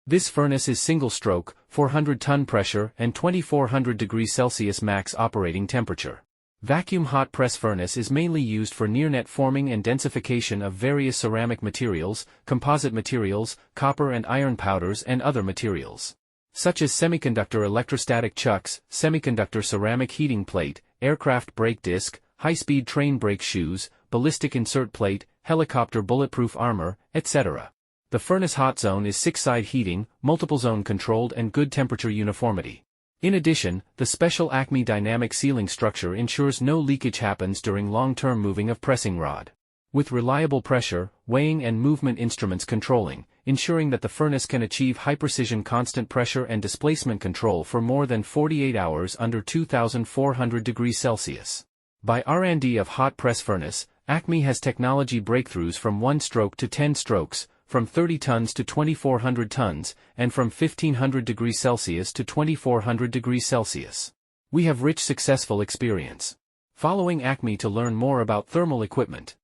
This furnace is single-stroke, 400-ton pressure and 2400 degrees Celsius max operating temperature. Vacuum hot press furnace is mainly used for near-net forming and densification of various ceramic materials, composite materials, copper and iron powders and other materials, such as semiconductor electrostatic chucks, semiconductor ceramic heating plate, aircraft brake disc, high-speed train brake shoes, ballistic insert plate, helicopter bulletproof armor, etc. The furnace hot zone is 6-side heating, multiple zone controlled and good temperature uniformity. In addition, the special ACME dynamic sealing structure ensures no leakage happens during long-term moving of pressing rod. With reliable pressure, weighing and movement instruments controlling, ensuring that the furnace can achieve high-precision constant pressure and displacement control for more than 48 hours under 2400 degrees Celsius. By R&D of hot press furnace, ACME has technology breakthroughs from 1 stroke to 10 strokes, from 30 tons to 2400 tons, and from 1500 degrees Celsius to 2400 degrees Celsius. We have rich successful experience. Following ACME to learn more about thermal equipment.